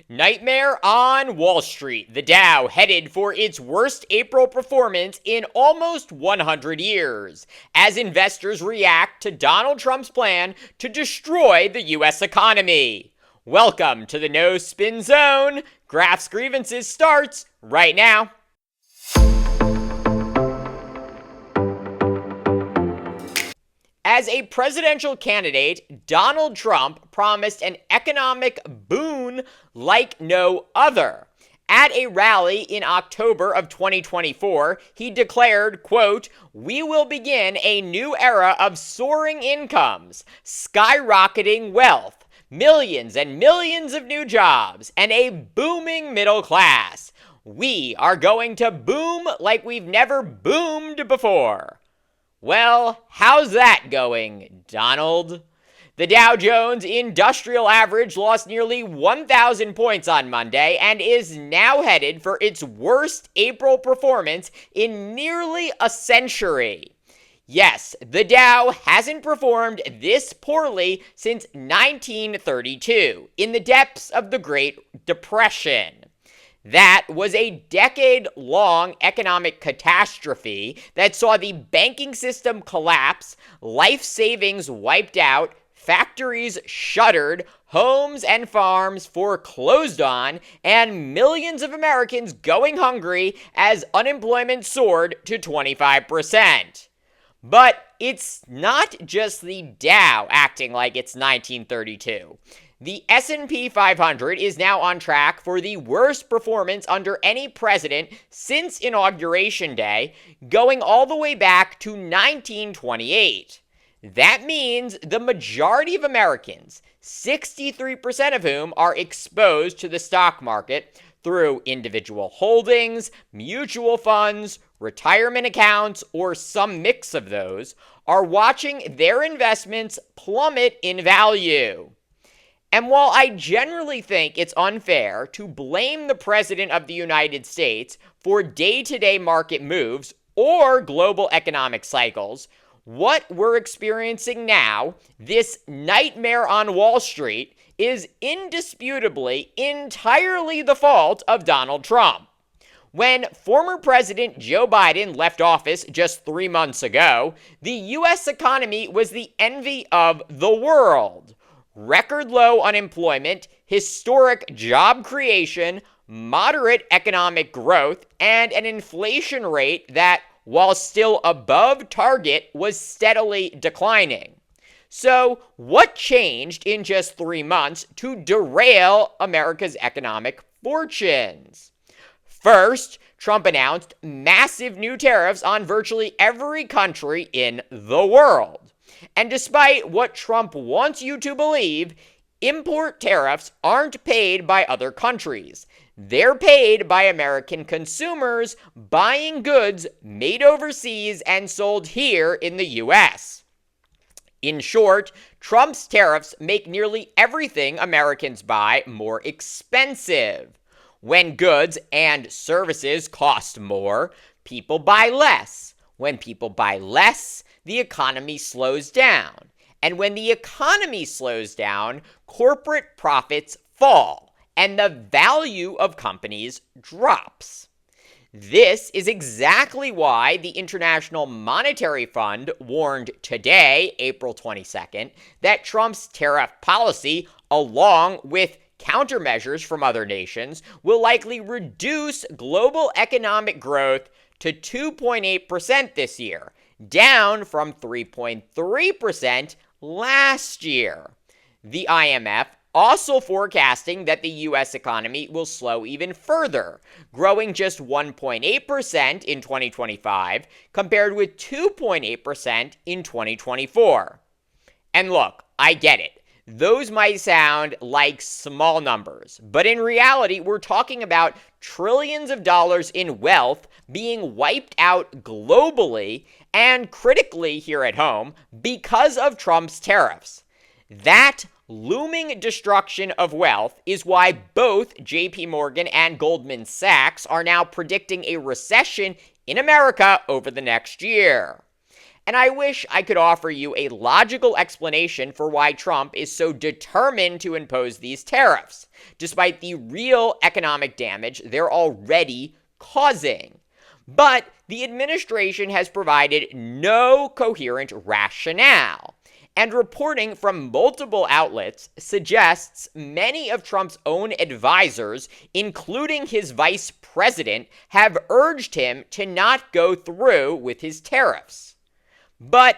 Nightmare on Wall Street. The Dow headed for its worst April performance in almost 100 years as investors react to Donald Trump's plan to destroy the U.S. economy. Welcome to the No Spin Zone. Graphs Grievances starts right now. As a presidential candidate, Donald Trump promised an economic boon like no other. At a rally in October of 2024, he declared, quote, "We will begin a new era of soaring incomes, skyrocketing wealth, millions and millions of new jobs, and a booming middle class. We are going to boom like we've never boomed before." Well, how's that going, Donald? The Dow Jones Industrial Average lost nearly 1,000 points on Monday and is now headed for its worst April performance in nearly a century. Yes, the Dow hasn't performed this poorly since 1932, in the depths of the Great Depression. That was a decade-long economic catastrophe that saw the banking system collapse, life savings wiped out, factories shuttered, homes and farms foreclosed on, and millions of Americans going hungry as unemployment soared to 25%. But it's not just the Dow acting like it's 1932. The S&P 500 is now on track for the worst performance under any president since Inauguration Day, going all the way back to 1928. That means the majority of Americans, 63% of whom are exposed to the stock market through individual holdings, mutual funds, retirement accounts, or some mix of those, are watching their investments plummet in value. And while I generally think it's unfair to blame the President of the United States for day-to-day market moves or global economic cycles, what we're experiencing now, this nightmare on Wall Street, is indisputably entirely the fault of Donald Trump. When former President Joe Biden left office just 3 months ago, the U.S. economy was the envy of the world. Record low unemployment, historic job creation, moderate economic growth, and an inflation rate that, while still above target, was steadily declining. So, what changed in just 3 months to derail America's economic fortunes? First, Trump announced massive new tariffs on virtually every country in the world. And despite what Trump wants you to believe, import tariffs aren't paid by other countries. They're paid by American consumers buying goods made overseas and sold here in the U.S. In short, Trump's tariffs make nearly everything Americans buy more expensive. When goods and services cost more, people buy less. When people buy less, the economy slows down. And when the economy slows down, corporate profits fall, and the value of companies drops. This is exactly why the International Monetary Fund warned today, April 22nd, that Trump's tariff policy, along with countermeasures from other nations, will likely reduce global economic growth to 2.8% this year, down from 3.3% last year. The IMF also forecasting that the U.S. economy will slow even further, growing just 1.8% in 2025 compared with 2.8% in 2024. And look, I get it. Those might sound like small numbers, but in reality, we're talking about trillions of dollars in wealth being wiped out globally and critically here at home because of Trump's tariffs. That looming destruction of wealth is why both JP Morgan and Goldman Sachs are now predicting a recession in America over the next year. And I wish I could offer you a logical explanation for why Trump is so determined to impose these tariffs, despite the real economic damage they're already causing. But the administration has provided no coherent rationale. And reporting from multiple outlets suggests many of Trump's own advisors, including his vice president, have urged him to not go through with his tariffs. But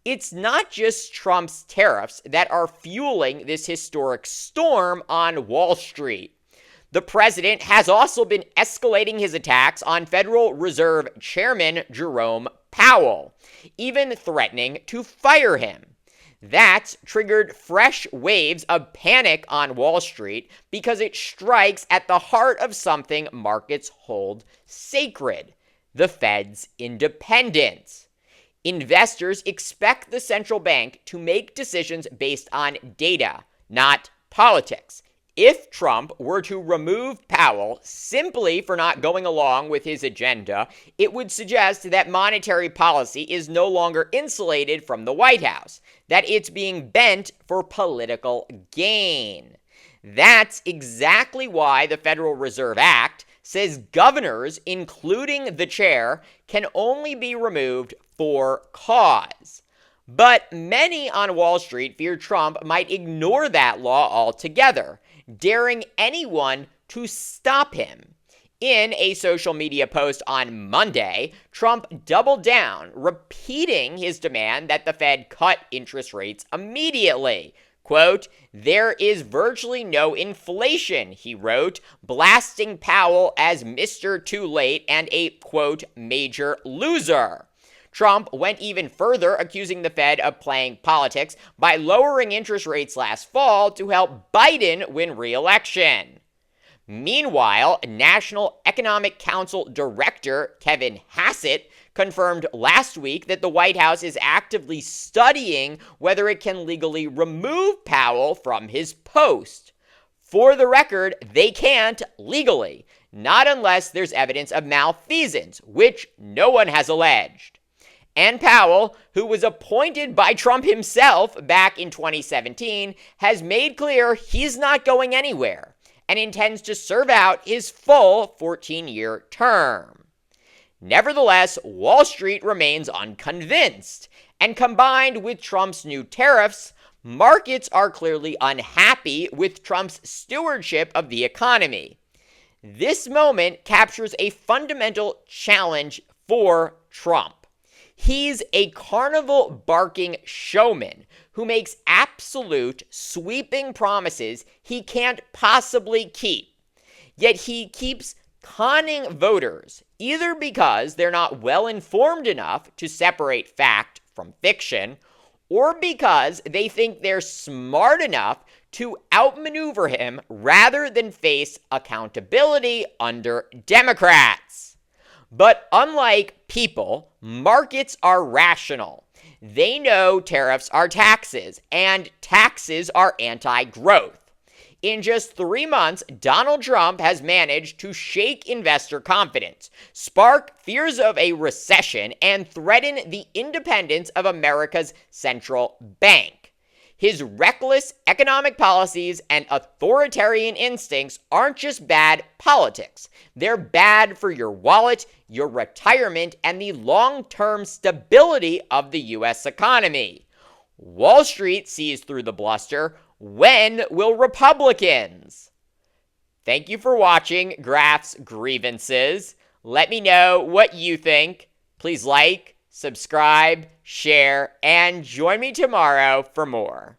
it's not just Trump's tariffs that are fueling this historic storm on Wall Street. The president has also been escalating his attacks on Federal Reserve Chairman Jerome Powell, even threatening to fire him. That's triggered fresh waves of panic on Wall Street because it strikes at the heart of something markets hold sacred: the Fed's independence. Investors expect the central bank to make decisions based on data, not politics. If Trump were to remove Powell simply for not going along with his agenda, it would suggest that monetary policy is no longer insulated from the White House, that it's being bent for political gain. That's exactly why the Federal Reserve Act says governors, including the chair, can only be removed for cause. But many on Wall Street fear Trump might ignore that law altogether, daring anyone to stop him. In a social media post on Monday, Trump doubled down, repeating his demand that the Fed cut interest rates immediately. Quote, "There is virtually no inflation," he wrote, blasting Powell as Mr. Too Late and a, quote, "major loser." Trump went even further, accusing the Fed of playing politics by lowering interest rates last fall to help Biden win re-election. Meanwhile, National Economic Council Director Kevin Hassett confirmed last week that the White House is actively studying whether it can legally remove Powell from his post. For the record, they can't legally, not unless there's evidence of malfeasance, which no one has alleged. And Powell, who was appointed by Trump himself back in 2017, has made clear he's not going anywhere and intends to serve out his full 14-year term. Nevertheless, Wall Street remains unconvinced, and combined with Trump's new tariffs, markets are clearly unhappy with Trump's stewardship of the economy. This moment captures a fundamental challenge for Trump. He's a carnival-barking showman who makes absolute, sweeping promises he can't possibly keep. Yet he keeps conning voters, either because they're not well-informed enough to separate fact from fiction, or because they think they're smart enough to outmaneuver him rather than face accountability under Democrats. But unlike people, markets are rational. They know tariffs are taxes, and taxes are anti-growth. In just 3 months, Donald Trump has managed to shake investor confidence, spark fears of a recession, and threaten the independence of America's central bank. His reckless economic policies and authoritarian instincts aren't just bad politics. They're bad for your wallet, your retirement, and the long-term stability of the U.S. economy. Wall Street sees through the bluster. When will Republicans? Thank you for watching Graph's Grievances. Let me know what you think. Please like, subscribe, share, and join me tomorrow for more.